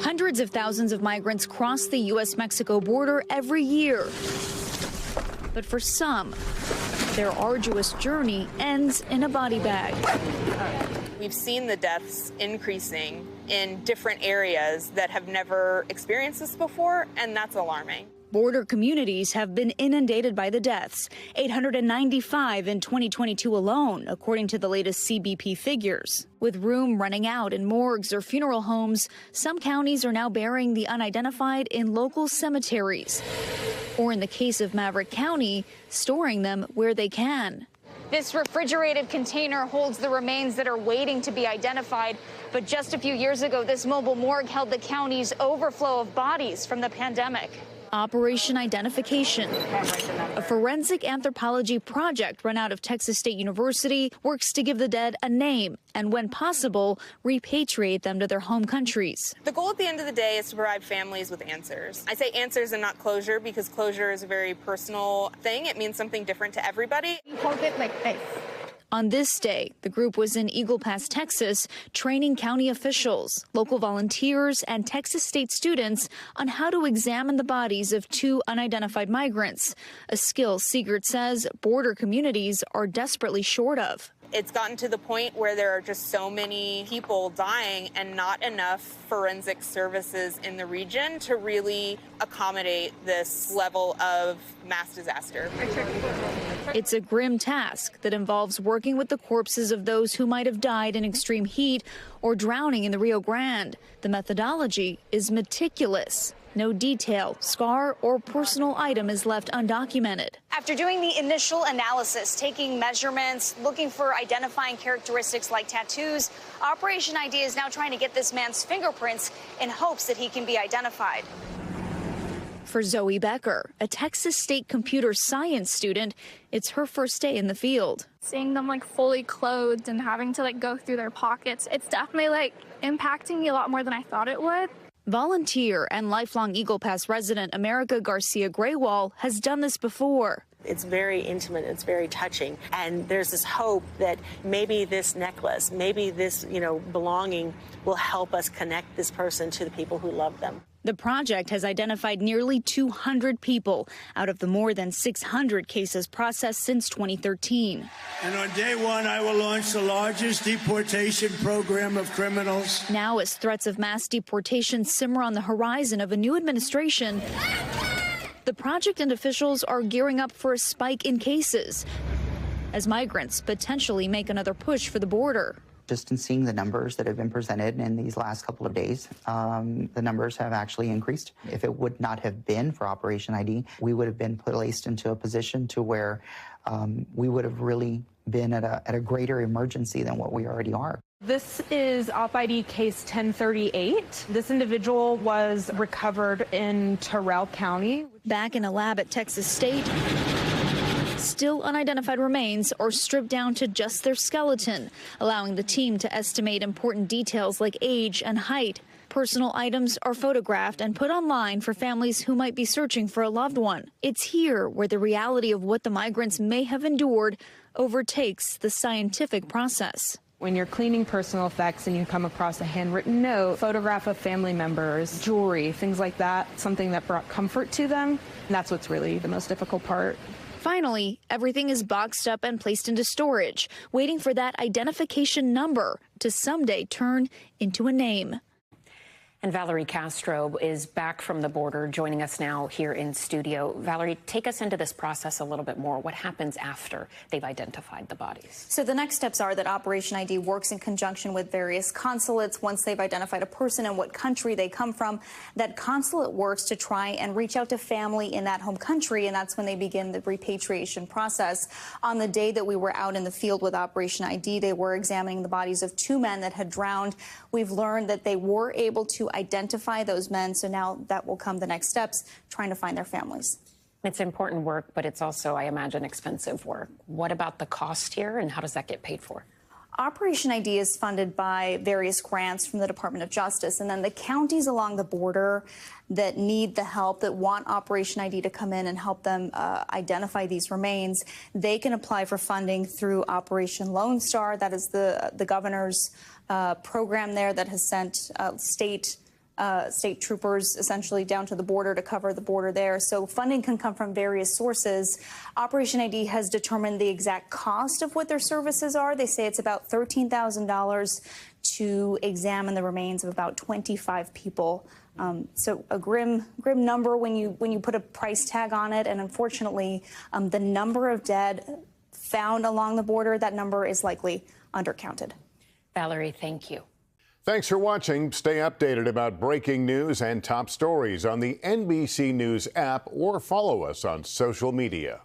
Hundreds of thousands of migrants cross the U.S. Mexico border every year. But for some, their arduous journey ends in a body bag. We've seen the deaths increasing in different areas that have never experienced this before, and that's alarming. Border communities have been inundated by the deaths, 895 in 2022 alone, according to the latest CBP figures. With room running out in morgues or funeral homes, some counties are now burying the unidentified in local cemeteries. Or in the case of Maverick County, storing them where they can. This refrigerated container holds the remains that are waiting to be identified. But just a few years ago, this mobile morgue held the county's overflow of bodies from the pandemic. Operation Identification, a forensic anthropology project run out of Texas State University, works to give the dead a name and, when possible, repatriate them to their home countries. The goal at the end of the day is to provide families with answers. I say answers and not closure because closure is a very personal thing. It means something different to everybody. You hold it like this. On this day, the group was in Eagle Pass, Texas, training county officials, local volunteers, and Texas State students on how to examine the bodies of 2 unidentified migrants, a skill Siegert says border communities are desperately short of. It's gotten to the point where there are just so many people dying and not enough forensic services in the region to really accommodate this level of mass disaster. It's a grim task that involves working with the corpses of those who might have died in extreme heat or drowning in the Rio Grande. The methodology is meticulous. No detail, scar, or personal item is left undocumented. After doing the initial analysis, taking measurements, looking for identifying characteristics like tattoos, Operation ID is now trying to get this man's fingerprints in hopes that he can be identified. For Zoe Becker, a Texas State computer science student, it's her first day in the field. Seeing them fully clothed and having to go through their pockets, it's definitely impacting me a lot more than I thought it would. Volunteer and lifelong Eagle Pass resident America Garcia Graywall has done this before. It's very intimate, it's very touching, and there's this hope that maybe this necklace, maybe this, belonging will help us connect this person to the people who love them. The project has identified nearly 200 people out of the more than 600 cases processed since 2013. And on day one, I will launch the largest deportation program of criminals. Now, as threats of mass deportation simmer on the horizon of a new administration, the project and officials are gearing up for a spike in cases as migrants potentially make another push for the border. Just in seeing the numbers that have been presented in these last couple of days, the numbers have actually increased. If it would not have been for Operation ID, we would have been placed into a position to where we would have really been at a greater emergency than what we already are. This is Op ID case 1038. This individual was recovered in Terrell County. Back in a lab at Texas State, still unidentified remains are stripped down to just their skeleton, allowing the team to estimate important details like age and height. Personal items are photographed and put online for families who might be searching for a loved one. It's here where the reality of what the migrants may have endured overtakes the scientific process. When you're cleaning personal effects and you come across a handwritten note, photograph of family members, jewelry, things like that, something that brought comfort to them, that's what's really the most difficult part. Finally, everything is boxed up and placed into storage, waiting for that identification number to someday turn into a name. And Valerie Castro is back from the border, joining us now here in studio. Valerie, take us into this process a little bit more. What happens after they've identified the bodies? So the next steps are that Operation ID works in conjunction with various consulates. Once they've identified a person and what country they come from, that consulate works to try and reach out to family in that home country, and that's when they begin the repatriation process. On the day that we were out in the field with Operation ID, they were examining the bodies of 2 men that had drowned. We've learned that they were able to identify those men, so now that will come the next steps, trying to find their families. It's important work, but it's also, I imagine, expensive work. What about the cost here, and how does that get paid for? Operation ID is funded by various grants from the Department of Justice, and then the counties along the border that need the help, that want Operation ID to come in and help them identify these remains, they can apply for funding through Operation Lone Star. That is the governor's program there that has sent state state troopers essentially down to the border to cover the border there. So funding can come from various sources. Operation ID has determined the exact cost of what their services are. They say it's about $13,000 to examine the remains of about 25 people. So a grim number when you put a price tag on it. And unfortunately, the number of dead found along the border, that number is likely undercounted. Valerie, thank you. Thanks for watching. Stay updated about breaking news and top stories on the NBC News app or follow us on social media.